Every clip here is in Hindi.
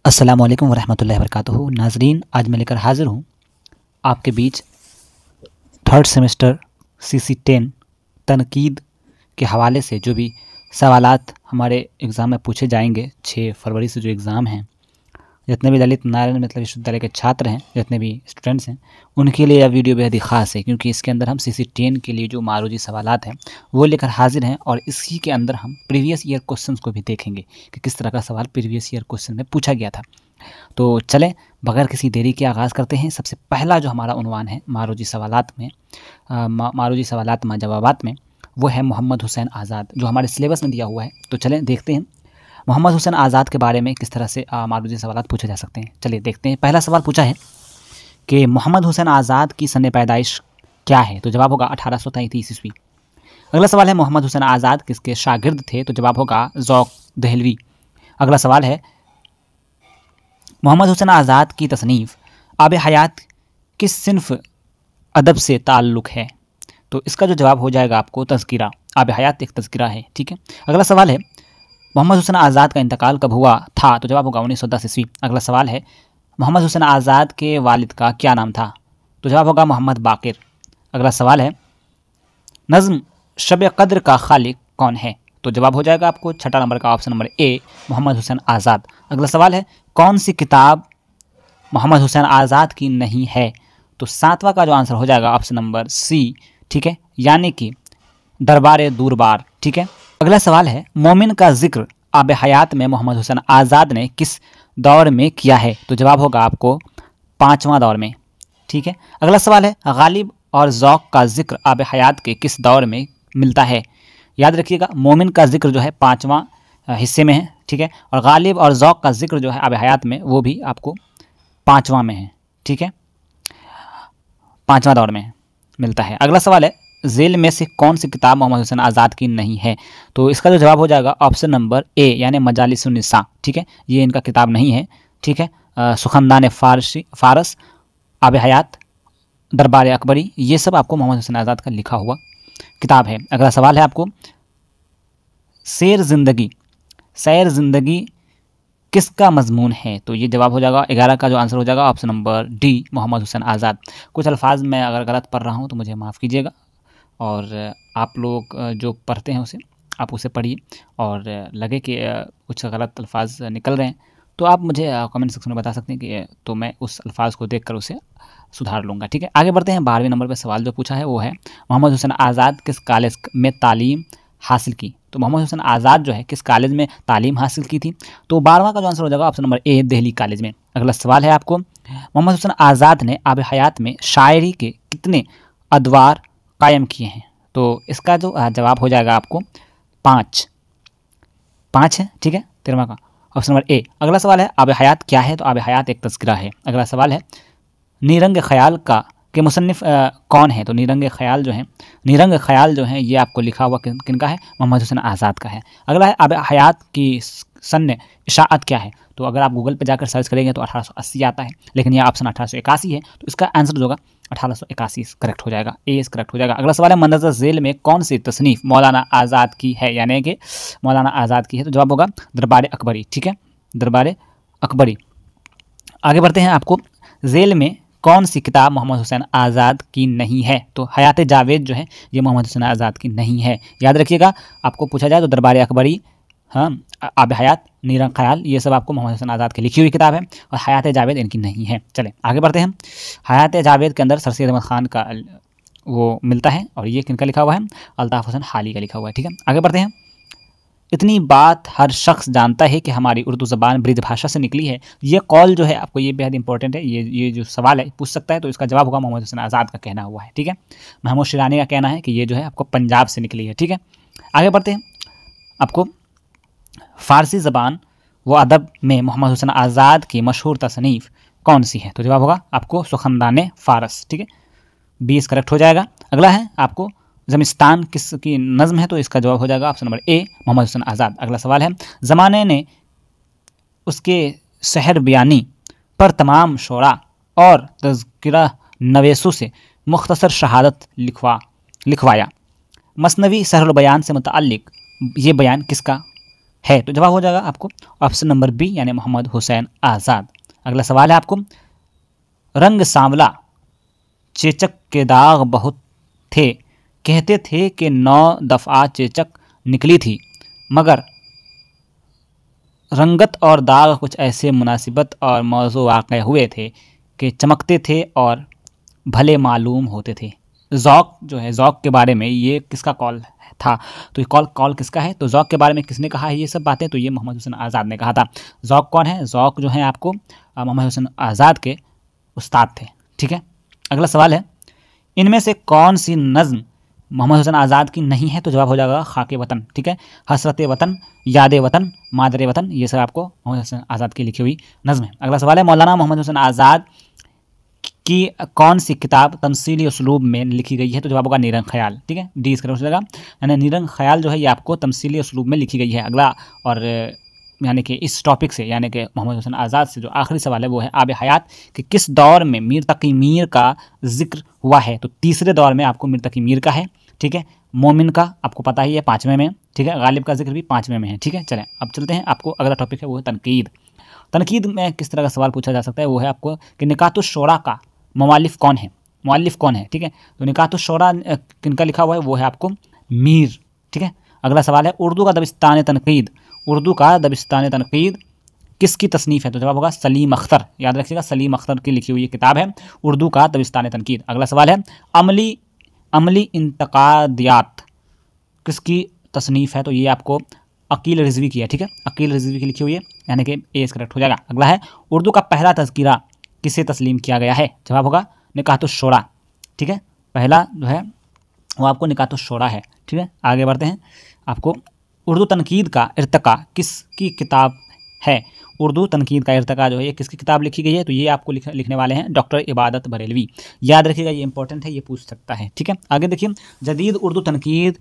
अस्सलामुअलैकुम वरहमतुल्लाहि वबरकातुहू। नाजरीन, आज मैं लेकर हाज़िर हूँ आपके बीच थर्ड सेमेस्टर CC10 तनकीद के हवाले से जो भी सवालात हमारे एग्ज़ाम में पूछे जाएंगे 6 फरवरी से जो एग्ज़ाम हैं, जितने भी ललित नारायण मतलब विश्वविद्यालय के छात्र हैं, जितने भी स्टूडेंट्स हैं, उनके लिए यह वीडियो बेहद ही ख़ास है, क्योंकि इसके अंदर हम CC10 के लिए जो मारूजी सवालात हैं वो लेकर हाजिर हैं और इसी के अंदर हम प्रीवियस ईयर क्वेश्चंस को भी देखेंगे कि किस तरह का सवाल प्रीवियस ईयर क्वेश्चन में पूछा गया था। तो चलें, बगैर किसी देरी के आगाज़ करते हैं। सबसे पहला जो हमारा उन्वान है मारूजी सवालात में मारूजी सवालात मा जवाबात में, वो है मोहम्मद हुसैन आज़ाद, जो हमारे सिलेबस में दिया हुआ है। तो चलें देखते हैं मोहम्मद हुसैन आज़ाद के बारे में किस तरह से मारूजी सवालात पूछे जा सकते हैं। चलिए देखते हैं। पहला सवाल पूछा है कि मोहम्मद हुसैन आज़ाद की सन पैदाइश क्या है? तो जवाब होगा 1833 ईस्वी। अगला सवाल है मोहम्मद हुसैन आज़ाद किसके शागिर्द थे? तो जवाब होगा ज़ौक़ दहलवी। अगला सवाल है मोहम्मद हुसैन आज़ाद की तसनीफ़ आब हयात किस सिन्फ़ अदब से ताल्लुक़ है? तो इसका जो जवाब हो जाएगा आपको तज़किरा। आब हयात एक तज़किरा है, ठीक है। अगला सवाल है मोहम्मद हुसैन आज़ाद का इंतकाल कब हुआ था? तो जवाब होगा 1910 ईस्वी। अगला सवाल है मोहम्मद हुसैन आज़ाद के वालिद का क्या नाम था? तो जवाब होगा मोहम्मद बाक़िर। अगला सवाल है नज़्म शब क़द्र का खालिक कौन है? तो जवाब हो जाएगा आपको 6 नंबर का option number A, Mohammad Hussain Azad. अगला सवाल है कौन सी किताब मोहम्मद हुसैन आज़ाद की नहीं है? तो 7वां का जो आंसर हो जाएगा ऑप्शन नंबर सी, ठीक है, यानी कि दरबार दूरबार, ठीक है। अगला सवाल है मोमिन का जिक्र आब हयात में मोहम्मद हुसैन आज़ाद ने किस दौर में किया है? तो जवाब होगा आपको 5वां दौर में, ठीक है। अगला सवाल है गालिब और ज़ौक़ का जिक्र आब हयात के किस दौर में मिलता है? याद रखिएगा, मोमिन का जिक्र जो है 5वां हिस्से में है, ठीक है, और गालिब और ज़ौक़ का जिक्र जो है आब हयात में वो भी आपको 5वां में है, ठीक है, 5वां दौर में मिलता है। अगला सवाल है झेल में से कौन सी किताब मोहम्मद हुसैन आज़ाद की नहीं है? तो इसका जो जवाब हो जाएगा ऑप्शन नंबर ए, यानी मजालिसुन्निसा, ठीक है, ये इनका किताब नहीं है, ठीक है। सुखनदान फ़ारस, आब हयात, दरबार अकबरी, ये सब आपको मोहम्मद हुसैन आज़ाद का लिखा हुआ किताब है। अगला सवाल है आपको सैर ज़िंदगी किसका मजमून है? तो ये जवाब हो जाएगा 11 का जो आंसर हो जाएगा option number D, Mohammad Hussain Azad. कुछ अल्फाज मैं अगर गलत पढ़ रहा हूँ तो मुझे माफ़ कीजिएगा, और आप लोग जो पढ़ते हैं उसे आप उसे पढ़िए, और लगे कि कुछ गलत अल्फाज निकल रहे हैं तो आप मुझे कमेंट सेक्शन में बता सकते हैं कि तो मैं उस अल्फाज को देखकर उसे सुधार लूँगा, ठीक है। आगे बढ़ते हैं। 12वें नंबर पर सवाल जो पूछा है वो है मोहम्मद हुसैन आज़ाद किस कॉलेज में तालीम हासिल की? तो मोहम्मद हुसैन आज़ाद जो है किस कॉलेज में तालीम हासिल की थी? तो 12वां का जो आंसर हो जाएगा ऑप्शन नंबर ए, दिल्ली कॉलेज में। अगला सवाल है आपको मोहम्मद हुसैन आज़ाद ने आब हयात में शायरी के कितने अदवार कायम किए हैं? तो इसका जो जवाब हो जाएगा आपको 5 है, ठीक है, 13वां का ऑप्शन नंबर ए। अगला सवाल है आब हयात क्या है? तो आब हयात एक तज़किरा है। अगला सवाल है नीरंग ख्याल के मुसन्निफ़ कौन है? तो नीरंग ख्याल जो है ये आपको लिखा हुआ किनका है? मोहम्मद हुसैन आज़ाद का है। अगला है आब हयात की सन्न इशाअत क्या है? तो अगर आप गूगल पे जाकर सर्च करेंगे तो 1880 आता है, लेकिन यह ऑप्शन 1881 है, तो इसका आंसर जो होगा 1881 करेक्ट हो जाएगा, ए करेक्ट हो जाएगा। अगला सवाल है मंदरजा झेल में कौन सी तसनीफ़ मौलाना आज़ाद की है, यानी कि मौलाना आज़ाद की है? तो जवाब होगा दरबार अकबरी, ठीक है, दरबार अकबरी। आगे बढ़ते हैं। आपको झेल में कौन सी किताब मोहम्मद हुसैन आज़ाद की नहीं है? तो हयात जावेद जो है ये मोहम्मद हुसैन आज़ाद की नहीं है। याद रखिएगा, आपको पूछा जाए तो दरबार अकबरी, हाँ, आब हयात, नीरंग ख्याल, ये सब आपको मोहम्मद हुसैन आज़ाद की लिखी हुई किताब है, और हयात जावेद इनकी नहीं है। चलें आगे बढ़ते हैं। हयात जावेद के अंदर सर सैयद अहमद ख़ान का वो मिलता है, और ये किनका लिखा हुआ है? अल्ताफ़ हुसैन हाली का लिखा हुआ है, ठीक है। आगे बढ़ते हैं। इतनी बात हर शख्स जानता है कि हमारी उर्दू ज़बान ब्रिज भाषा से निकली है। ये कॉल जो है आपको ये बेहद इंपॉर्टेंट है, ये जो सवाल है पूछ सकता है, तो इसका जवाब होगा मोहम्मद हुसैन आज़ाद का कहना हुआ है, ठीक है। महमूद शिरानी का कहना है कि ये जो है आपको पंजाब से निकली है, ठीक है। आगे बढ़ते हैं। आपको फ़ारसी ज़बान व अदब में मोहम्मद हुसैन आज़ाद की मशहूर तसनीफ़ कौन सी है? तो जवाब होगा आपको सुखनदान फ़ारस, ठीक है, 20 करेक्ट हो जाएगा। अगला है आपको ज़मिस्तान किस की नज़्म है? तो इसका जवाब हो जाएगा option number A, Mohammad Hussain Azad. अगला सवाल है ज़माने ने उसके शहर बयानी पर तमाम शोरा और तज़किरा नवेसों से मुख्तसर शहादत लिखवाया। मसनवी सहरुल बयान से मुतअल्लिक़ ये बयान किसका है? तो जवाब हो जाएगा आपको ऑप्शन नंबर बी यानी मोहम्मद हुसैन आज़ाद। अगला सवाल है आपको, रंग सांवला चेचक के दाग बहुत थे, कहते थे कि 9 दफ़ा चेचक निकली थी, मगर रंगत और दाग कुछ ऐसे मुनासिबत और मौजू वाक़ हुए थे कि चमकते थे और भले मालूम होते थे। ज़ौक़ जो है, ज़ौक़ के बारे में ये किसका कॉल था? तो ये कॉल किसका है? तो ज़ौक़ के बारे में किसने कहा है ये सब बातें? तो ये मोहम्मद हुसैन आज़ाद ने कहा था। ज़ौक़ कौन है? ज़ौक़ जो है आपको मोहम्मद हुसैन आज़ाद के उस्ताद थे। ठीक है, अगला सवाल है, इनमें से कौन सी नज़्म मोहम्मद हुसैन आज़ाद की नहीं है? तो जवाब हो जाएगा खाके वतन। ठीक है, हसरत वतन, याद वतन, मादर वतन, ये सब आपको मोहम्मद हुसैन आज़ाद की लिखी हुई नज़्म है। अगला सवाल है, मौलाना मोहम्मद हुसैन आज़ाद की कौन सी किताब तमसीली उसलूब में लिखी गई है? तो जवाब होगा नीरंग ख्याल। ठीक है, डी इसका हो जाएगा, यानी नीरंग ख्याल जो है ये आपको तमसीली उसलूब में लिखी गई है। अगला और यानी कि इस टॉपिक से, यानी कि मोहम्मद हुसैन आज़ाद से जो आखिरी सवाल है वो है आब हयात कि किस दौर में मीर तकी मीर का जिक्र हुआ है? तो तीसरे दौर में आपको मीर तकी मीर का है। ठीक है, मोमिन का आपको पता ही है 5वें में। ठीक है, गालिब का जिक्र भी 5वें में है। ठीक है, चलें अब चलते हैं, आपको अगला टॉपिक है वो है तनकीद। तनकीद में किस तरह का सवाल पूछा जा सकता है? वो है आपको कि निकातुश्शोरा का मुअल्लिफ कौन है? मुअल्लिफ कौन है? ठीक है, तो निकातुश्शोरा किनका लिखा हुआ है? वो है आपको मीर। ठीक है, अगला सवाल है, उर्दू का दबिस्तान तनकीद, उर्दू का दबिस्तान तनकीद किसकी तसनीफ़ है? तो जवाब होगा सलीम अख्तर। याद रखिएगा, सलीम अख्तर की लिखी हुई किताब है उर्दू का दबिस्तान तनकीद। अगला सवाल है, अमली इंतकादियात किसकी तसनीफ़ है? तो ये आपको अकील रिजवी की है। ठीक है, अकील रिजवी की लिखी हुई है, यानी कि ए करेक्ट हो जाएगा। अगला है, उर्दू का पहला तज़किरा किसे तस्लीम किया गया है? जवाब होगा निकातुश्शोरा। ठीक है, पहला जो है वो आपको निकातुश्शोरा है। ठीक है, आगे बढ़ते हैं, आपको उर्दू तनकीद का इर्तका किसकी किताब है? उर्दू तनकीद का इर्तका जो है ये किसकी किताब लिखी गई है? तो ये आपको लिखने वाले हैं डॉक्टर इबादत बरेलवी। याद रखिएगा, ये इंपॉर्टेंट है, ये पूछ सकता है। ठीक है, आगे देखिए, जदीद उर्दू तनकीद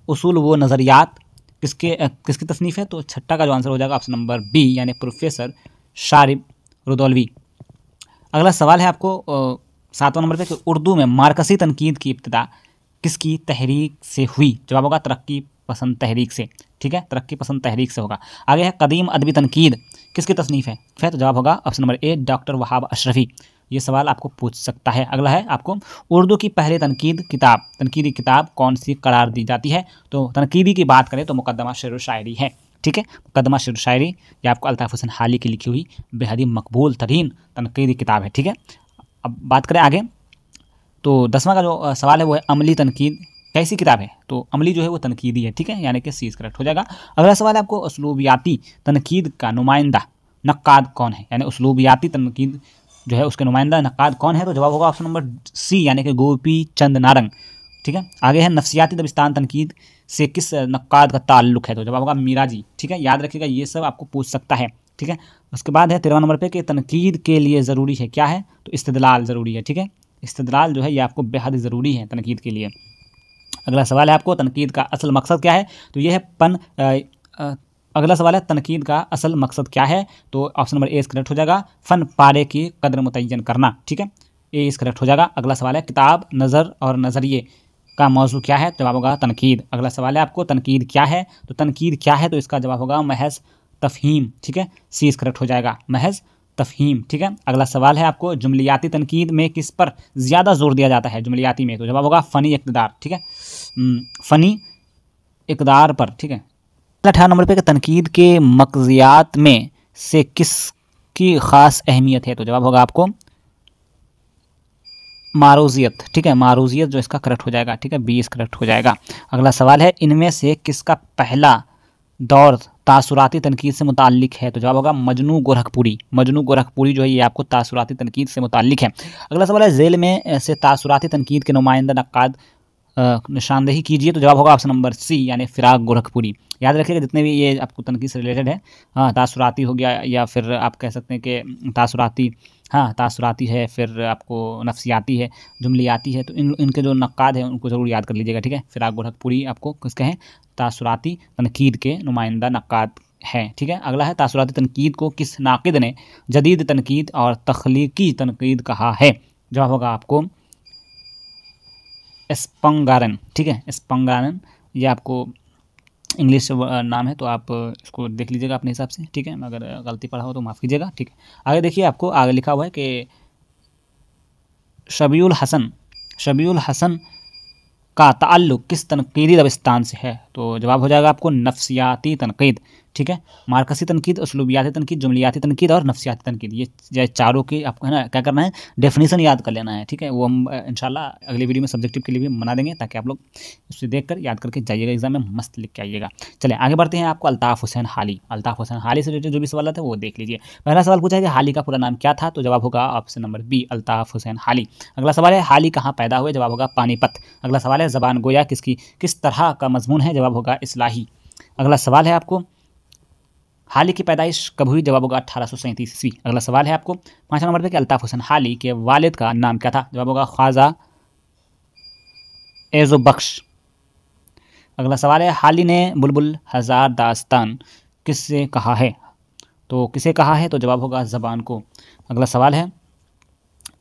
उसूल व नज़रियात किसकी तसनीफ़ है? तो छठा का जो आंसर हो जाएगा ऑप्शन नंबर बी यानी प्रोफेसर शारिब रुदौलवी। अगला सवाल है आपको 7वां नंबर पे कि उर्दू में मार्कसी तनकीद की इब्तिदा किसकी तहरीक से हुई? जवाब होगा तरक्की पसंद तहरीक से। ठीक है, तरक्की पसंद तहरीक से होगा। आगे है, कदीम अदबी तनकीद किसकी तसनीफ़ है? फिर तो जवाब होगा ऑप्शन नंबर ए डॉक्टर वहाब अशरफी। ये सवाल आपको पूछ सकता है। अगला है आपको, उर्दू की पहली तनकीदी किताब कौन सी करार दी जाती है? तो तनकीदी की बात करें तो मुकद्दमा शेर व शायरी है। ठीक है, मुकद्दमा शेर व शायरी ये आपको अल्ताफ़ हुसैन हाली की लिखी हुई बेहद ही मकबूल तरीन तनकीदी किताब है। ठीक है, अब बात करें आगे, तो 10वां का जो सवाल है वो है, अमली तनकीद कैसी किताब है? तो अमली जो है वो तनकीदी है। ठीक है, यानी कि सी करेक्ट हो जाएगा। अगला सवाल है आपको, उसलूबियाती तनकीद का नुमाइंदा नक्काद कौन है? यानी उसलूबियाती तनकीद जो है उसके नुमाइंदा नक्काद कौन है? तो जवाब होगा ऑप्शन नंबर सी यानी कि गोपी चंद नारंग। ठीक है, आगे है, नफ्सियाती दबिस्तान तनकीद से किस नक्काद का ताल्लुक है? तो जवाब होगा मीराजी। ठीक है, याद रखिएगा, ये सब आपको पूछ सकता है। ठीक है, उसके बाद है 13वां नंबर पे कि तनकीद के लिए ज़रूरी है क्या है? तो इस्तिदलाल ज़रूरी है। ठीक है, इस्तिदलाल जो है ये आपको बेहद ज़रूरी है तनकीद के लिए। अगला सवाल है आपको, तनकीद का असल मकसद क्या है? तो ये है अगला सवाल है, तनकीद का असल मकसद क्या है? तो ऑप्शन नंबर ए करेक्ट हो जाएगा, फ़न पारे की कदर मुतय्यन करना। ठीक है, ए करेक्ट हो जाएगा। अगला सवाल है, किताब नज़र और नज़रिए का मौजू क्या है? जवाब होगा तनकीद। अगला सवाल है आपको, तनकीद क्या है? तो तनकीद क्या है? तो इसका जवाब होगा महज तफ़हीम। ठीक है, सी करेक्ट हो जाएगा, महज तफ़हीम। ठीक है, अगला सवाल है आपको, जुमलियाती तनकीद में किस पर ज़्यादा जोर दिया जाता है जुमलियाती में? तो जवाब होगा फ़नी इक़्तिदार। ठीक है, फ़नी इक़्तिदार पर। ठीक है, 18 नंबर पे तनकीद के मक़ज़ियात में से किसकी ख़ास अहमियत है? तो जवाब होगा आपको मारूज़ियत। ठीक है, मारूज़ियत जो इसका करेक्ट हो जाएगा। ठीक है, 20 करेक्ट हो जाएगा। अगला सवाल है, इनमें से किसका पहला दौर तासुराती तनकीद से मुताल्लिक है? तो जवाब होगा मजनू गोरखपुरी। मजनू गोरखपुरी जो है ये आपको तासुराती तनकीद से मुताल्लिक है। अगला सवाल है, झेल में से तासुराती तनकीद के नुमाइंदा नक्काद निशानदेही कीजिए। तो जवाब होगा ऑप्शन नंबर सी यानी फ़िराक गोरखपुरी। याद रखिएगा, जितने भी ये आपको तनकीद से रिलेटेड है, हाँ तासुराती हो गया, या फिर आप कह सकते हैं कि तासुराती, हाँ तासुराती है, फिर आपको नफ्सियाती है, जुमलियाती है, तो इनके जो नक्काद हैं उनको ज़रूर याद कर लीजिएगा। ठीक है, फ़िराक गोरखपुरी आपको किसके हैं? तासुराती तनकीद के नुमाइंदा नक्काद हैं। ठीक है, अगला है, तासुराती तनकीद को किस नाक़िद ने जदीद तनकीद और तख्लीकी तनकीद कहा है? जवाब होगा आपको स्पंगारन। ठीक है, स्पंगारन ये आपको इंग्लिश नाम है, तो आप इसको देख लीजिएगा अपने हिसाब से, ठीक है। अगर गलती पढ़ा हो तो माफ़ कीजिएगा, ठीक है। आगे देखिए, आपको आगे लिखा हुआ है कि शबीउल हसन का ताल्लुक किस तनकीदी दबिस्तान से है? तो जवाब हो जाएगा आपको नफ्सियाती तनकीद, ठीक है। मार्कसी तनकीद, उसलूबियाती तनकीद, जुमलियाती तनकीद और नफ्सियाती तनकीद, ये चारों की आपको है ना क्या करना है, डेफिनेशन याद कर लेना है, ठीक है। वो हम इंशाल्लाह अगले वीडियो में सब्जेक्टिव के लिए भी बना देंगे, ताकि आप लोग उससे देखकर याद करके जाइएगा, एग्जाम में मस्त लिख के आइएगा। चलिए आगे बढ़ते हैं। आपको अल्ताफ़ हुसैन हाली से रिलेटेड जो भी सवाल थे वो देख लीजिए। पहला सवाल पूछा है कि हाली का पूरा नाम क्या था? तो जवाब होगा option number B, Altaf Hussain Hali. अगला सवाल है हाली कहाँ पैदा हुए? जवाब होगा पानीपत। अगला सवाल है ज़बान गोया किस तरह का मजमून है? जवाब होगा इस्लाही। अगला सवाल है आपको हाली की पैदाइश कब हुई? जवाब होगा 1837 ईस्वी। अगला सवाल है आपको 5 नंबर पे कि अल्ताफ़ हुसैन हाली के वालिद का नाम क्या था? जवाब होगा ख्वाजा एज़ो बख्श। अगला सवाल है हाली ने बुलबुल हज़ार दास्तान किससे कहा है? तो किसे कहा है? तो जवाब होगा ज़बान को। अगला सवाल है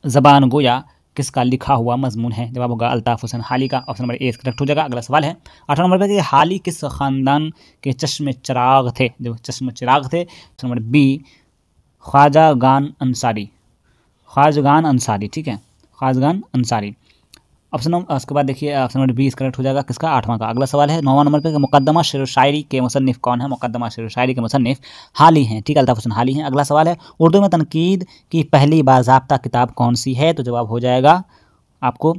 ज़बान गोया किसका लिखा हुआ मजमून है? जवाब होगा अल्ताफ़ हुसैन हाली का। ऑप्शन नंबर ए करेक्ट हो जाएगा। अगला सवाल है 8 नंबर पर कि हाली किस ख़ानदान के चश्म चिराग थे? जो चश्म चिराग थे, ऑप्शन नंबर बी ख्वाजागान अंसारी, ठीक है, ख्वाजागान अंसारी। ऑप्शन उसके बाद देखिए ऑप्शन नंबर बी करेक्ट हो जाएगा किसका? 8वां का। अगला सवाल है 9वां नंबर पे मुकद्दमा शेर शायरी के मुसन्निफ कौन है? मुकद्दमा शेर शायरी के मुसन्निफ हाली हैं, ठीक है, अल्ताफ़ हुसैन हाली हैं। अगला सवाल है उर्दू में तनकीद की पहली बाज़ाब्ता किताब कौन सी है? तो जवाब हो जाएगा आपको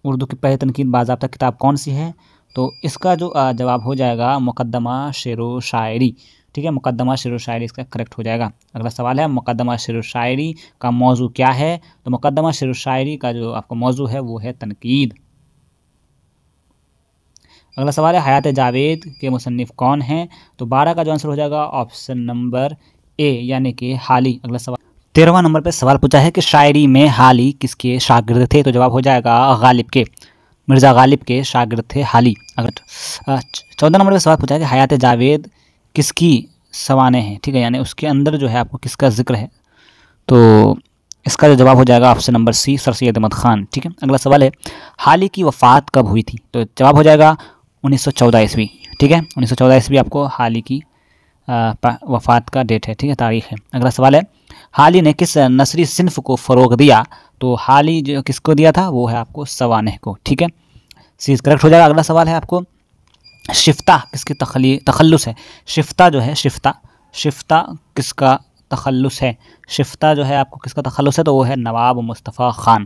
उर्दू की पहली तनकीद बाज़ाब्ता किताब कौन सी है? तो इसका जो जवाब हो जाएगा मुकद्दमा शेर शायरी, ठीक है, मुकद्दमा शेर शायरी इसका करेक्ट हो जाएगा। अगला सवाल है मुकद्दमा शेर शायरी का मौजू क्या है? तो मुकद्दमा शेर शायरी का जो आपका मौजू है वो है तनकीद। अगला सवाल है हयात जावेद के मुसन्निफ कौन हैं? तो 12 का जो आंसर हो जाएगा ऑप्शन नंबर ए यानी कि हाली। अगला सवाल 13वां नंबर पर सवाल पूछा है कि शायरी में हाली किसके शागिर्द थे? तो जवाब हो जाएगा मिर्ज़ा गालिब के शागिर्द थे हाली। अगर 14 नंबर पर सवाल पूछा है कि हयात जावेद किसकी सवाने हैं, ठीक है, यानी उसके अंदर जो है आपको किसका जिक्र है? तो इसका जो जवाब हो जाएगा option number C sir Syed Ahmad Khan, ठीक है। अगला सवाल है हाली की वफ़ात कब हुई थी? तो जवाब हो जाएगा 1914 ईस्वी, ठीक है, 1914 ईस्वी आपको हाली की वफ़ात का डेट है, ठीक है, तारीख़ है। अगला सवाल है हाली ने किस नस्री सिन्फ को फ़रोग़ दिया? तो हाली जो किसको दिया था वो है आपको सवानेह को, ठीक है, सी करेक्ट हो जाएगा। अगला सवाल है आपको शिफ्ता किसकी तखल्लुस है? शिफ्ता जो है शिफ्ता किसका तखल्लुस है? शिफ्ता जो है आपको किसका तखल्लुस है? तो वो है नवाब मुस्तफ़ा खान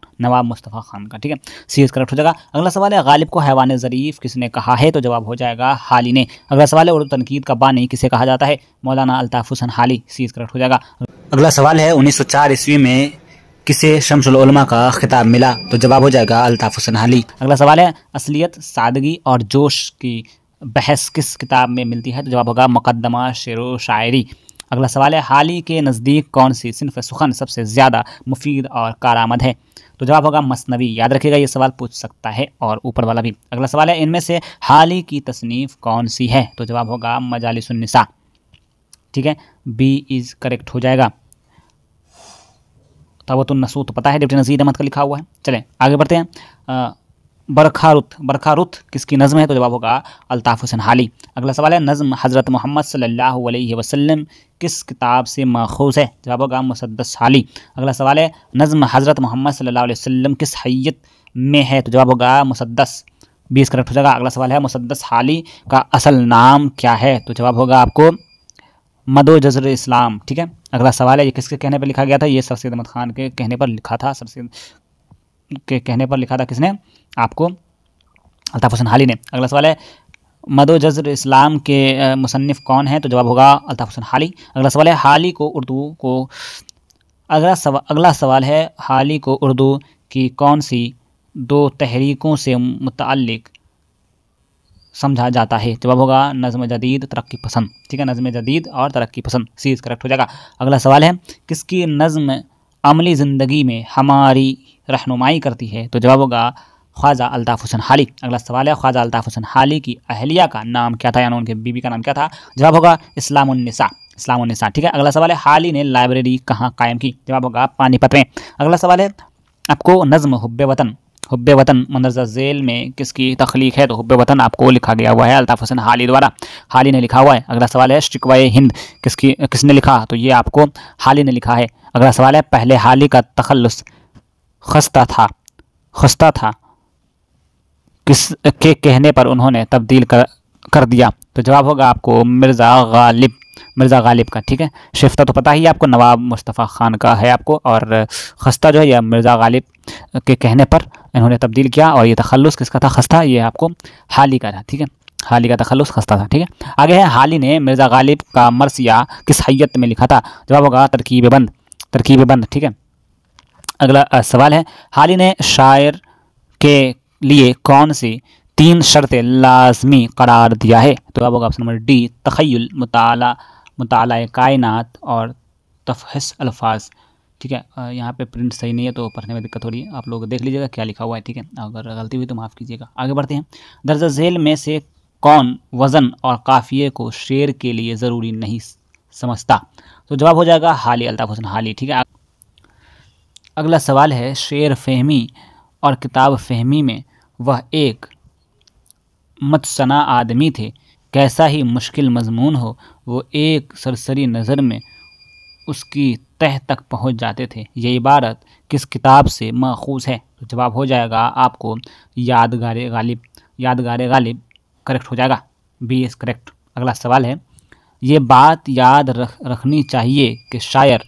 का, ठीक है, सी करेक्ट हो जाएगा। अगला सवाल है गालिब को हैवान ज़रीफ़ किसने कहा है? तो जवाब हो जाएगा हाली ने। अगला सवाल है उर्दू तनकीद का बानी किसे कहा जाता है? मौलाना अल्ताफ़ हुसैन हाली, सी करेक्ट हो जाएगा। अगला सवाल है 1904 ईस्वी में किसे शम्सुल उलमा का खिताब मिला? तो जवाब हो जाएगा अल्ताफ़ हुसैन हाली। अगला सवाल है असलियत, सादगी और जोश की बहस किस किताब में मिलती है? तो जवाब होगा मुकद्दमा शेर शायरी। अगला सवाल है हाली के नज़दीक कौन सी सिन्फ़ सुखन सबसे ज़्यादा मुफीद और कारआमद है? तो जवाब होगा मसनवी। याद रखिएगा ये सवाल पूछ सकता है और ऊपर वाला भी। अगला सवाल है इनमें से हाली की तसनीफ़ कौन सी है? तो जवाब होगा मजालिसुन्निसा, ठीक है, बी इज़ करेक्ट हो जाएगा। तवतुन नसूह तो पता है डिप्टी नज़ीर अहमद का लिखा हुआ है। चलें आगे बढ़ते हैं। बरखा रुत किसकी नज़म है? तो जवाब होगा अल्ताफ़ हुसैन हाली। अगला सवाल है नज़म हज़रत मोहम्मद सल्लल्लाहु अलैहि वसल्लम किस किताब से माखूज़ है? जवाब होगा मुसद्दस हाली। अगला सवाल है नज़म हज़रत मोहम्मद सल्लल्लाहु अलैहि वसल्लम किस हैयत में है? तो जवाब होगा मुसद्दस, 20 करेक्ट हो जाएगा। अगला सवाल है मुसद्दस हाली का असल नाम क्या है? तो जवाब होगा आपको मदो जज़र इस्लाम, ठीक है। अगला सवाल है ये किसके कहने पर लिखा गया था? ये सर सैयद अहमद खान के कहने पर लिखा था। सर सैयद के कहने पर लिखा था किसने? आपको अल्ताफ़ हुसैन हाली ने। अगला सवाल है मदो जज़र इस्लाम के मुसन्निफ़ कौन है? तो जवाब होगा अल्ताफ़ हुसैन हाली। अगला सवाल है हाली को उर्दू को अगला सवाल है हाली को उर्दू की कौन सी 2 तहरीकों से मुतअल्लिक़ समझा जाता है? जवाब होगा नज़्म जदीद तरक्की पसंद, ठीक है, नज़्म जदीद और तरक्की पसंद, सी करेक्ट हो जाएगा। अगला सवाल है किसकी नज़्म अमली ज़िंदगी में हमारी रहनुमाई करती है? तो जवाब होगा ख्वाजा अल्ताफ़ हुसैन हाली। अगला सवाल है ख्वाजा अल्ताफ़ हुसैन हाली की अहलिया का नाम क्या था, यानी उनके बीबी का नाम क्या था? जवाब होगा इस्लामुन्निसा, ठीक है। अगला सवाल है हाली ने लाइब्रेरी कहाँ कायम की? जवाब होगा पानीपत में। अगला सवाल है आपको नज़्म हुब्बे वतन हुब्बे वतन मंदरजा झेल में किसकी तख्लीक है? तो हुब्बे वतन आपको लिखा गया हुआ है अल्ताफ़ हुसैन हाली द्वारा, हाली ने लिखा हुआ है। अगला सवाल है शिकवाए हिंद किसने लिखा? तो ये आपको हाली ने लिखा है। अगला सवाल है पहले हाली का तखल्लुस खस्ता था किस के कहने पर उन्होंने तब्दील कर दिया? तो जवाब होगा आपको मिर्ज़ा गालिब का। ठीक है, शिफ्ता तो पता ही आपको नवाब मुस्तफ़ा खान का है आपको, और खस्ता जो है यह मिर्ज़ा गालिब के कहने पर इन्होंने तब्दील किया, और ये तखल्लुस किसका था? खस्ता, ये आपको हाली का था। ठीक है, हाली का तखल्लुस खस्ता था। ठीक है, आगे है हाली ने मिर्ज़ा गालिब का मरसिया किस हैयत में लिखा था? जवाब होगा तरकीब बंद। ठीक है, अगला सवाल है हाली ने शायर के लिए कौन सी 3 शर्तें लाजमी करार दिया है? तो जवाब होगा ऑप्शन नंबर डी तख़य्युल, मुताला कायनात और तफ़हिस अल्फाज। ठीक है, यहाँ पे प्रिंट सही नहीं है तो पढ़ने में दिक्कत हो रही है, आप लोग देख लीजिएगा क्या लिखा हुआ है। ठीक है, अगर गलती हुई तो माफ़ कीजिएगा। आगे बढ़ते हैं। दर्ज झेल में से कौन वज़न और काफ़िए को शेर के लिए ज़रूरी नहीं समझता? तो जवाब हो जाएगा हाली, अल्ताफ़ हुसैन हाली। ठीक है, अगला सवाल है शेर फहमी और किताब फहमी में वह एक मुतसना आदमी थे, कैसा ही मुश्किल मजमून हो वो एक सरसरी नज़र में उसकी तह तक पहुंच जाते थे। ये इबारत किस किताब से माखूज़ है? तो जवाब हो जाएगा आपको यादगार गालिब करेक्ट हो जाएगा, बी इज़ करेक्ट। अगला सवाल है ये बात याद रखनी चाहिए कि शायर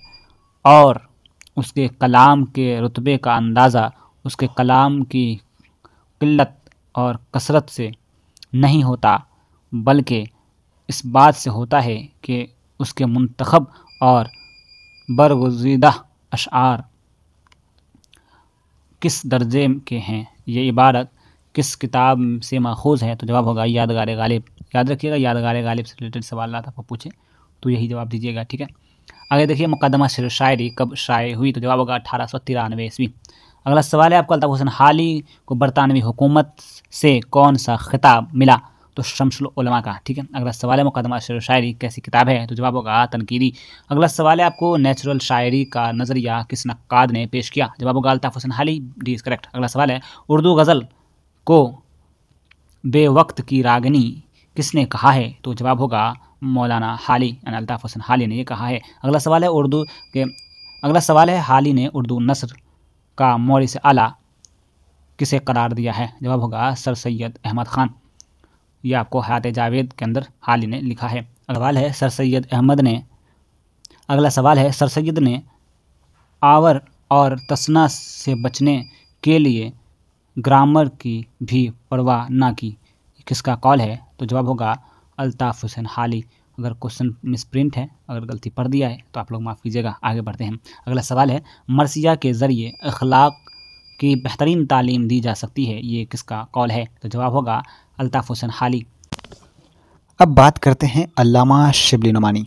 और उसके कलाम के रुतबे का अंदाज़ा उसके कलाम की किल्लत और कसरत से नहीं होता, बल्कि इस बात से होता है कि उसके मुंतखब और बरगुज़ीदा अशआर किस दर्जे के हैं। ये इबारत किस किताब से माखूज़ है? तो जवाब होगा यादगार गालिब। याद रखिएगा, यादगार गालिब से रिलेटेड सवाल आपको पूछे तो यही जवाब दीजिएगा। ठीक है, आगे देखिए मुक़द्दमा शेर शायरी कब शाये हुई? तो जवाब होगा 1893 ईस्वी। अगला सवाल है आपको अल्ताफ़ हुसैन हाली को बरतानवी हुकूमत से कौन सा खिताब मिला? तो शम्सुल उलमा का। ठीक है, अगला सवाल है मुक़द्दमा शेर शायरी कैसी किताब है? तो जवाब होगा तनकीदी। अगला सवाल है आपको नेचुरल शायरी का नज़रिया किस नक्काद ने पेश किया? जवाब होगा अल्ताफ़ हुसैन हाली, डी इज़ करेक्ट। अगला सवाल है उर्दू गज़ल को बेवक्त की रागनी किसने कहा है? तो जवाब होगा मौलाना हाली यानी अल्ताफ़ हुसैन हाली ने ये कहा है। अगला सवाल है हाली ने उर्दू नस्र का मौरिस आला किसे करार दिया है? जवाब होगा सर सैयद अहमद ख़ान। ये आपको हयात जावेद के अंदर हाली ने लिखा है। अगला सवाल है सर सैयद ने आवर और तसना से बचने के लिए ग्रामर की भी परवाह ना की, किसका कॉल है? तो जवाब होगा अल्ताफ़ हुसैन हाली। अगर क्वेश्चन मिसप्रिंट है, अगर गलती पढ़ दिया है तो आप लोग माफ़ कीजिएगा। आगे बढ़ते हैं। अगला सवाल है मरसिया के ज़रिए अखलाक की बेहतरीन तालीम दी जा सकती है, ये किसका कॉल है? तो जवाब होगा अल्ताफ़ हुसैन हाली। अब बात करते हैं अल्लामा शिबली नुमानी।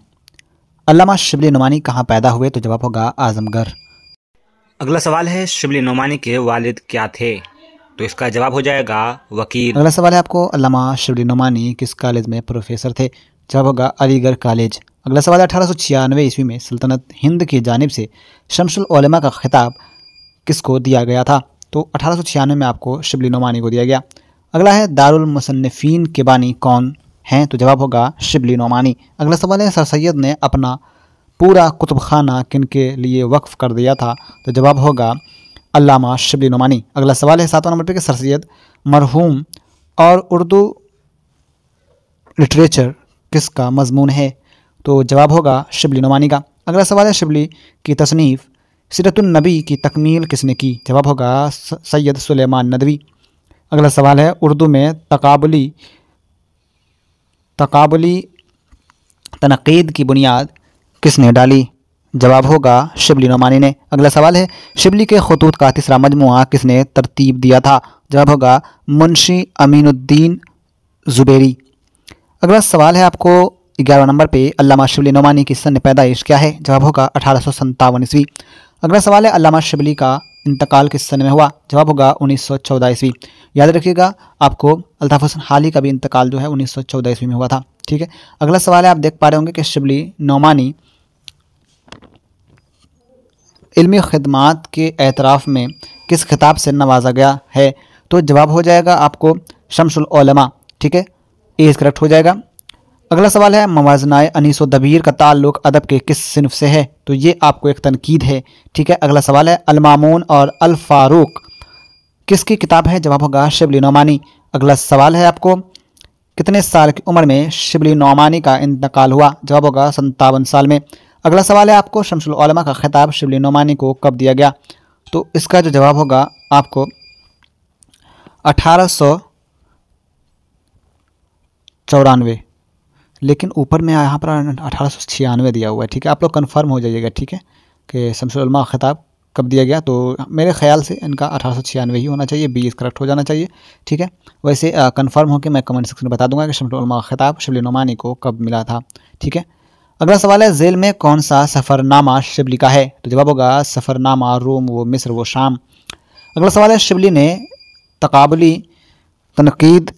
अल्लामा शिबली नुमानी कहाँ पैदा हुए? तो जवाब होगा आज़मगढ़। अगला सवाल है शिबली नुमानी के वालिद क्या थे? तो इसका जवाब हो जाएगा वकील। अगला सवाल है आपको अल्लामा शिबली नुमानी किस कॉलेज में प्रोफेसर थे? जवाब होगा अलीगढ़ कॉलेज। अगला सवाल है 1896 ईस्वी में सल्तनत हिंद की जानिब से शम्सुल उलमा का खिताब किसको दिया गया था? तो 1896 में आपको शिबली नुमानी को दिया गया। अगला है दारुल मुसन्निफीन के बानी कौन हैं? तो जवाब होगा शिबली नुमानी। अगला सवाल है सर सैयद ने अपना पूरा कुतुब खाना किन के लिए वक्फ़ कर दिया था? तो जवाब होगा अल्लामा शिबली नुमानी। अगला सवाल है 7वां नंबर पे कि सर सैयद मरहूम और उर्दू लिटरेचर किसका मजमून है? तो जवाब होगा शिबली नुमानी का। अगला सवाल है शिबली की तसनीफ़ सीरतुन नबी की तकमील किसने की? जवाब होगा सैयद सुलेमान नदवी। अगला सवाल है उर्दू में तकाबुली तनक़ीद की बुनियाद किसने डाली? जवाब होगा शिबली नुमानी ने। अगला सवाल है शिबली के खतूत का तीसरा मजमुआ किसने तरतीब दिया था? जवाब होगा मुंशी अमीनुद्दीन ज़ुबैरी। अगला सवाल है आपको 11वां नंबर पे अल्लामा शिबली नुमानी की सन पैदाइश क्या है? जवाब होगा 1857 ईस्वी। अगला सवाल है अल्लामा शिबली का इंतकाल किस सन में हुआ? जवाब होगा 1914 ईस्वी। याद रखिएगा आपको अल्ताफ़ हुसैन हाली का भी इंतकाल जो है 1914 ईस्वी में हुआ था। ठीक है, अगला सवाल है आप देख पा रहे होंगे कि शिबली नुमानी इल्मी खिदमात के एतराफ़ में किस खिताब से नवाजा गया है? तो जवाब हो जाएगा आपको शम्सुल उलमा, ठीक है, ए करेक्ट हो जाएगा। अगला सवाल है मवाज़नाए अनीस व दबीर का ताल्लुक अदब के किस सिनफ से है? तो ये आपको एक तनकीद है, ठीक है। अगला सवाल है अल मामून और अल फारूक किसकी किताब है? जवाब होगा शिबली नौमानी। अगला सवाल है आपको कितने साल की उम्र में शिबली नौमानी का इंतकाल हुआ? जवाब होगा 57 साल में। अगला सवाल है आपको शम्सुल उलमा का खिताब शिबली नौमानी को कब दिया गया? तो इसका जो जवाब होगा आपको 1894, लेकिन ऊपर में यहाँ पर 1896 दिया हुआ है, ठीक है। आप लोग कंफर्म हो जाइएगा, ठीक है, कि शम्सुल उलमा का खिताब कब दिया गया। तो मेरे ख्याल से इनका 1896 ही होना चाहिए, 20 करेक्ट हो जाना चाहिए, ठीक है। वैसे कंफर्म हो के मैं कमेंट सेक्शन में बता दूंगा कि शम्सुल उलमा का खिताब शिबली नौमानी को कब मिला था, ठीक है। अगला सवाल है झेल में कौन सा सफ़रनामा शिबली का है? तो जवाब होगा सफ़रनामा रोम व मिस्र व शाम। अगला सवाल है शिबली ने तकाबुली तनकीद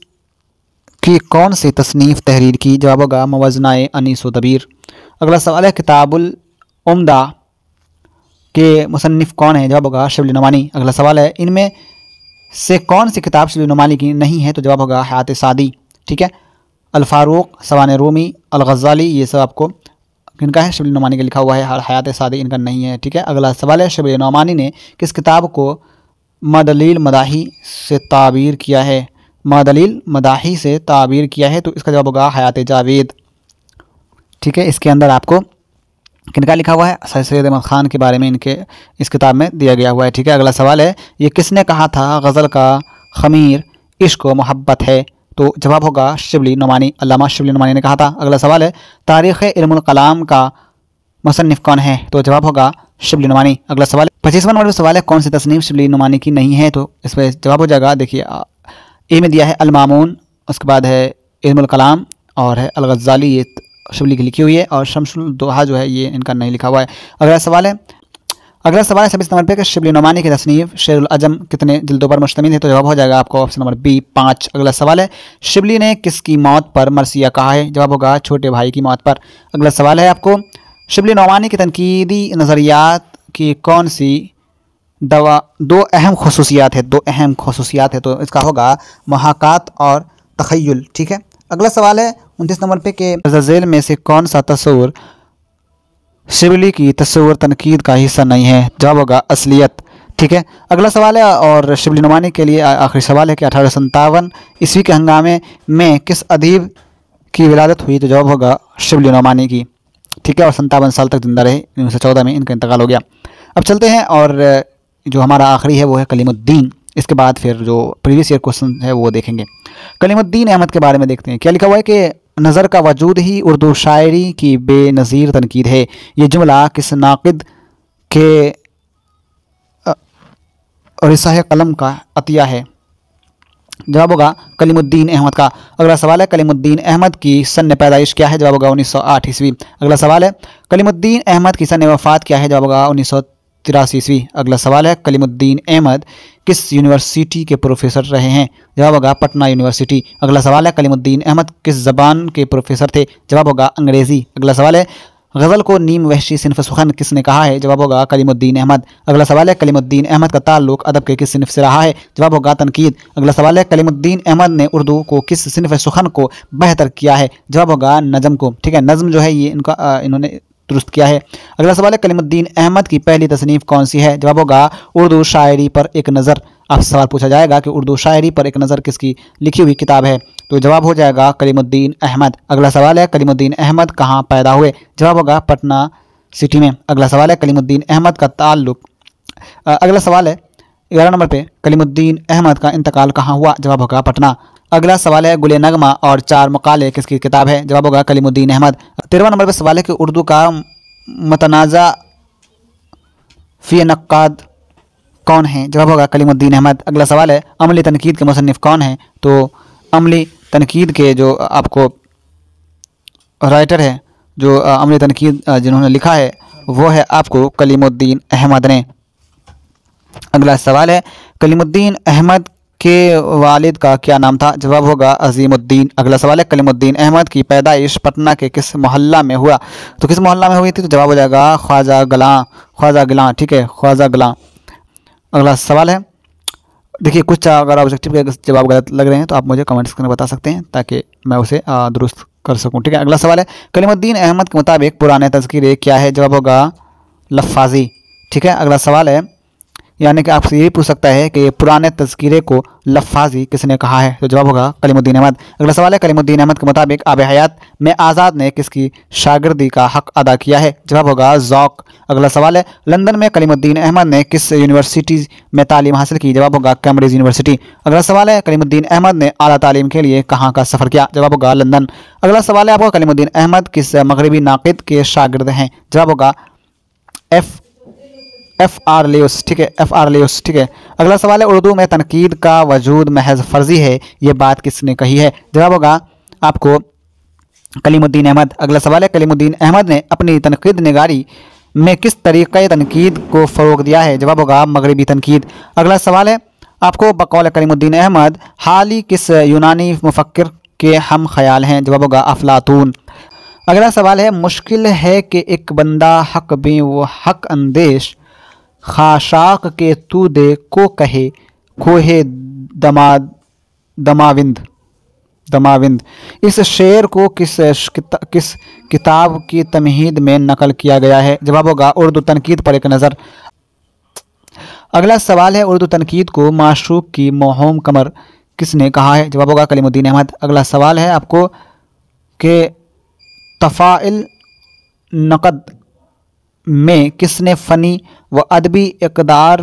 की कौन सी तसनीफ़ तहरीर की? जवाब होगा मवाज़नाए अनीस व दबीर। अगला सवाल है किताबुल उम्दा के मुसन्निफ़ कौन है? जवाब होगा शिबली नौमानी। अगला सवाल है इनमें से कौन सी किताब शिबली नौमानी की नहीं है? तो जवाब होगा हयात सादी, ठीक है। अल फारूक, सवान रूमी, अल गज़ाली, ये सब आपको इनका है, शिबली नौमानी का लिखा हुआ है, हयात सादी इनका नहीं है, ठीक है। अगला सवाल है शिबली नौमानी ने किस किताब को मदलील मदाही से ताबीर किया है? मदलील मदाही से ताबीर किया है, तो इसका जवाब होगा हयात जावेद, ठीक है। इसके अंदर आपको किनका लिखा हुआ है? सैयद अहमद ख़ान के बारे में इनके इस किताब में दिया गया हुआ है, ठीक है। अगला सवाल है ये किसने कहा था गज़ल का ख़मीर इश्क व मोहब्बत है? तो जवाब होगा शिबली नौमानी, अल्लामा शिबली नौमानी ने कहा था। अगला सवाल है तारीख़ इल्मुल कलाम का मुसन्निफ़ कौन है? तो जवाब होगा शिबली नौमानी। अगला सवाल 25वां नंबर सवाल है कौन सी तसनीफ़ शिबली नौमानी की नहीं है? तो इस पर जवाब हो जाएगा, देखिए ए में दिया है अल मामून, उसके बाद है इल्मुल कलाम और है अल गज़ाली, ये शिबली की लिखी हुई है, और शम्सुल दोहा जो है ये इनका नहीं लिखा हुआ है। अगला सवाल है 26 नंबर पे कि शिबली नौमानी की तसनीफ़ शेरुल अजम कितने जिल्दों पर मुश्तमिल है? तो जवाब हो जाएगा आपको ऑप्शन नंबर बी 5। अगला सवाल है शिबली ने किसकी मौत पर मरसिया कहा है? जवाब होगा छोटे भाई की मौत पर। अगला सवाल है आपको शिबली नौमानी की तनकीदी नज़रियात की कौन सी दो अहम खसूसियात है? तो इसका होगा मुहाकात और तख़य्युल, ठीक है। अगला सवाल है 29 नंबर पे कि ज़ेल में से कौन सा तस्वुर शिबली की तस्वुर तनकीद का हिस्सा नहीं है? जवाब होगा असलियत, ठीक है। अगला सवाल है और शिबली नौमानी के लिए आखिरी सवाल है कि 1857 ईस्वी के हंगामे में किस अदीब की विलादत हुई? तो जवाब होगा शिबली नौमानी की, ठीक है, और 57 साल तक जिंदा रहे, 1914 में इनका इंतकाल हो गया। अब चलते हैं और जो हमारा आखिरी है वो है कलीमुद्दीन। इसके बाद फिर जो प्रीवियस ईयर क्वेश्चन है वो देखेंगे। कलीमुद्दीन अहमद के बारे में देखते हैं। क्या लिखा हुआ है कि नज़र का वजूद ही उर्दू शायरी की बेनज़ीर तनकीद है। ये जुमला किस नाक़िद के रिसाह कलम का अतिया है? जवाब होगा कलीमुद्दीन अहमद का। अगला सवाल है कलीमुद्दीन अहमद की सन पैदाइश क्या है? जवाब होगा 1908 ईस्वी। अगला सवाल है कलीमुद्दीन अहमद की सन वफ़ात क्या है? जवाब होगा 1983 ईस्वी। अगला सवाल है कलीमुद्दीन अहमद किस यूनिवर्सिटी के प्रोफेसर रहे हैं? जवाब होगा पटना यूनिवर्सिटी। अगला सवाल है कलीमुद्दीन अहमद किस ज़बान के प्रोफेसर थे? जवाब होगा अंग्रेज़ी। अगला सवाल है गज़ल को नीम वहशी सिनफ सुखन किसने कहा है? जवाब होगा कलीमुद्दीन अहमद। अगला सवाल है कलीमुद्दीन अहमद का ताल्लुक अदब के किस सिनफ से रहा है? जवाब होगा तनकीद। अगला सवाल है कलीमुद्दीन अहमद ने उर्दू को किस सिनफ सुखन को बेहतर किया है? जवाब होगा नज़म को, ठीक है। नज़म जो है ये इन्होंने दुरुस्त किया है। अगला सवाल है कलीमुद्दीन अहमद की पहली तसनीफ़ कौन सी है? जवाब होगा उर्दू शायरी पर एक नज़र। आपसे सवाल पूछा जाएगा कि उर्दू शायरी पर एक नज़र किसकी लिखी हुई किताब है? तो जवाब हो जाएगा कलीमुद्दीन अहमद। अगला सवाल है कलीमुद्दीन अहमद कहाँ पैदा हुए? जवाब होगा पटना सिटी में। अगला सवाल है कलीमुद्दीन अहमद का ताल्लुक अगला सवाल है 11 नंबर पे कलीमुद्दीन अहमद का इंतकाल कहाँ हुआ? जवाब होगा पटना। अगला सवाल है गुले नगमा और 4 मकाले किसकी किताब है? जवाब होगा कलीमुद्दीन अहमद। 13वां नंबर पे सवाल है कि उर्दू का मतनाज़ा फ़ी नक्काद कौन है? जवाब होगा कलीमुद्दीन अहमद। अगला सवाल है अमली तनकीद के मुसन्निफ़ कौन है? तो अमली तनकीद के जो आपको राइटर है, जो अमली तनकीद जिन्होंने लिखा है वो है आपको कलीमुद्दीन अहमद ने। अगला सवाल है कलीमुद्दीन अहमद के वालिद का क्या नाम था? जवाब होगा अजीमुद्दीन। अगला सवाल है कलीमुद्दीन अहमद की पैदाइश पटना के किस मोहल्ला में हुआ? तो किस मोहल्ला में हुई थी? तो जवाब हो जाएगा ख्वाजा गिलां, ठीक है, ख्वाजा गिलां। अगला सवाल है, देखिए कुछ अगर ऑब्जेक्टिव के जवाब गलत लग रहे हैं तो आप मुझे कमेंट्स में बता सकते हैं ताकि मैं उसे दुरुस्त कर सकूं। ठीक है, अगला सवाल है, कलीमुद्दीन अहमद के मुताबिक पुराने तज़किरे क्या है? जवाब होगा लफ़ाज़ी। ठीक है, अगला सवाल है, यानी कि आपसे यही पूछ सकता है कि पुराने तज़किरे को लफ़ाज़ी किसने कहा है? तो जवाब होगा कलीमुद्दीन अहमद। अगला सवाल है, कलीमुद्दीन अहमद के मुताबिक आब हयात में आज़ाद ने किसकी शागिर्दी का हक़ अदा किया है? जवाब होगा ज़ौक़। अगला सवाल है, लंदन में कलीमुद्दीन अहमद ने किस यूनिवर्सिटी में तालीम हासिल की? जवाब होगा कैम्ब्रिज यूनिवर्सिटी। अगला सवाल है, कलीमुद्दीन अहमद ने आला तालीम के लिए कहाँ का सफ़र किया? जवाब होगा लंदन। अगला सवाल है आपको, कलीमुद्दीन अहमद किस मगरबी नाक़िद के शागिर्द हैं? जवाब होगा F.R. लेउस। ठीक है, F.R. लेउस। ठीक है, अगला सवाल है, उर्दू में तनकीद का वजूद महज फ़र्ज़ी है, ये बात किसने कही है? जवाब होगा आपको कलीमुद्दीन अहमद। अगला सवाल है, कलीमुद्दीन अहमद ने अपनी तनकीद निगारी में किस तरीक़े तनकीद को फ़रोग़ दिया है? जवाब होगा मगरबी तनकीद। अगला सवाल है आपको, बकौल कलीमुद्दीन अहमद हाली किस यूनानी मुफ़क्किर के हम ख्याल हैं? जवाब होगा अफ़लातून। अगला सवाल है, मुश्किल है कि एक बंदा हक़ बी व हक़ अंदेश खाशाक के तू दे को कहे खोहे दमाविंद। इस शेर को किस किताब की तमहीद में नकल किया गया है? जवाब होगा उर्दू तनकीद पर एक नज़र। अगला सवाल है, उर्दू तनकीद को माशूक की मोहम कमर किसने कहा है? जवाब होगा कलीमुद्दीन अहमद। अगला सवाल है आपको कि तफ़ाइल नक़द में किसने फ़नी व अदबी इक़दार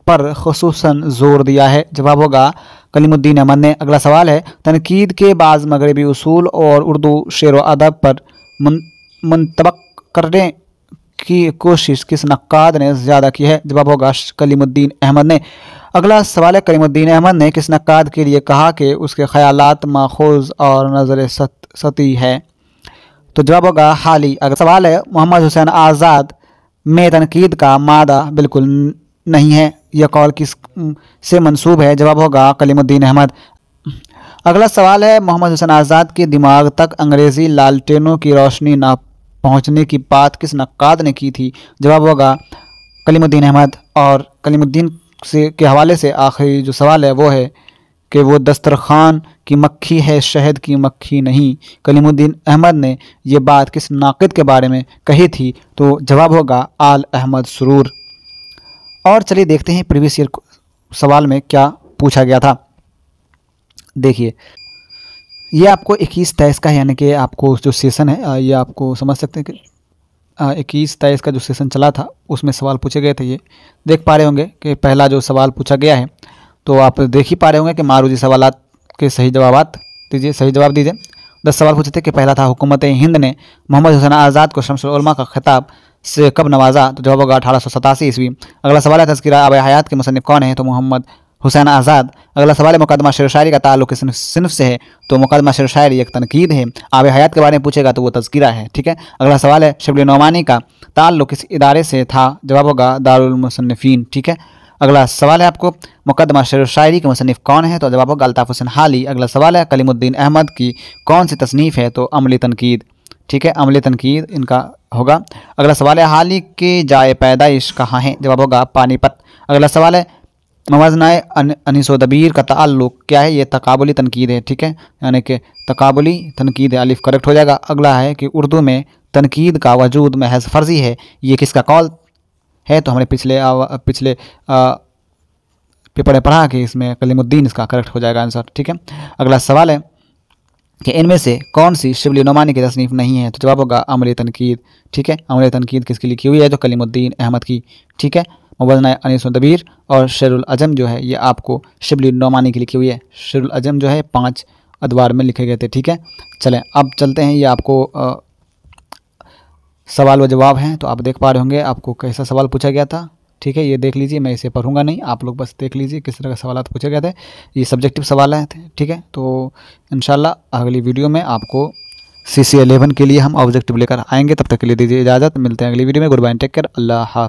पर ख़ुसूसन ज़ोर दिया है? जवाब होगा कलीमुद्दीन अहमद ने। अगला सवाल है, तनकीद के बाज़ मगरबी उसूल और उर्दू शेर व अदब पर मुंतबक करने की कोशिश किस नक्काद ने ज़्यादा की है? जवाब होगा कलीमुद्दीन अहमद ने। अगला सवाल है, कलीमुद्दीन अहमद ने किस नक्काद के लिए कहा कि उसके ख़यालात माखूज़ और नज़र सती है? तो जवाब होगा हाली। अगला सवाल है, मोहम्मद हुसैन आज़ाद में तनकीद का मादा बिल्कुल नहीं है, यह कौल किस से मंसूब है? जवाब होगा कलीमुद्दीन अहमद। अगला सवाल है, मोहम्मद हुसैन आज़ाद के दिमाग तक अंग्रेज़ी लालटेनों की रोशनी ना पहुँचने की बात किस नक्काद ने की थी? जवाब होगा कलीमुद्दीन अहमद। और कलीमुद्दीन से के हवाले से आखिरी जो सवाल है वो है कि वो दस्तरखान की मक्खी है, शहद की मक्खी नहीं। कलीमुद्दीन अहमद ने ये बात किस नाक़िद के बारे में कही थी? तो जवाब होगा आल अहमद सुरूर। और चलिए देखते हैं प्रीवियस ईयर सवाल में क्या पूछा गया था। देखिए, ये आपको 21-23 का है, यानी कि आपको जो सेशन है ये आपको समझ सकते हैं कि 21-23 का जो सेशन चला था उसमें सवाल पूछे गए थे। ये देख पा रहे होंगे कि पहला जो सवाल पूछा गया है, तो आप देख ही पा रहे होंगे कि मारूजी सवालात के सही जवाबात दीजिए, सही जवाब दीजिए। 10 सवाल पूछे थे कि पहला था, हुकूमत हिंद ने मोहम्मद हुसैन आज़ाद को शम्सुल उलमा का खिताब से कब नवाजा? तो जवाब होगा 1887 ईस्वी। अगला सवाल है, तज़किरा आब हयात के मुसन्निफ़ कौन है? तो मोहम्मद हुसैन आज़ाद। अगला सवाल है, मुक़दमा शेर शायरी का ताल्लुक़ किस सिनफ से है? तो मुक़दमा शेर शायरी एक तनकीद है। आब हयात के बारे में पूछेगा तो वो तज़किरा है। ठीक है, अगला सवाल है, शिबली नोमानी का ताल्लुक़ किस इदारे से था? जवाब होगा दारुल मुसन्निफ़ीन। ठीक है, अगला सवाल है आपको, मुक़दमा शेर शायरी के मुसन्निफ़ कौन है? तो जवाब होगा अल्ताफ़ हुसैन हाली। अगला सवाल है, कलीमुद्दीन अहमद की कौन सी तसनीफ़ है? तो अमली तनकीद। ठीक है, अमली तनकीद इनका होगा। अगला सवाल है, हाली की जाए पैदाइश कहाँ है? जवाब होगा पानीपत। अगला सवाल है, मवज़नाए अनीस व दबीर का ताल्लुक़ क्या है? ये तकाबुली तनकीद है। ठीक है, यानी कि तकाबुली तनकीद है, अलिफ करेक्ट हो जाएगा। अगला है कि उर्दू में तनकीद का वजूद महज फ़र्ज़ी है, ये किसका कौल है? तो हमने पिछले पेपर में पढ़ा कि इसमें कलीमुद्दीन इसका करेक्ट हो जाएगा आंसर। ठीक है, अगला सवाल है कि इनमें से कौन सी शिबली नोमानी की तसनीफ़ नहीं है? तो जवाब होगा अमली तनकीद। ठीक है, अमली तनकीद किसकी लिखी हुई है? तो कलीमुद्दीन अहमद की। ठीक है, मवज़नाए अनीस व दबीर और शेरुल अजम जो है ये आपको शिबली नोमानी की लिखी हुई है। शेरुल अजम जो है 5 अदवार में लिखे गए थे। ठीक है, चलें अब चलते हैं, ये आपको सवाल व जवाब हैं, तो आप देख पा रहे होंगे आपको कैसा सवाल पूछा गया था। ठीक है, ये देख लीजिए, मैं इसे पढ़ूंगा नहीं, आप लोग बस देख लीजिए किस तरह के सवाल पूछे गए थे। ये सब्जेक्टिव सवाल थे। ठीक है, तो इंशाल्लाह अगली वीडियो में आपको CC 11 के लिए हम ऑब्जेक्टिव लेकर आएंगे। तब तक के लिए दीजिए इजाज़त, मिलते हैं अगली वीडियो में। गुड बाय, टेक केयर, अल्लाह हाफ़िज़।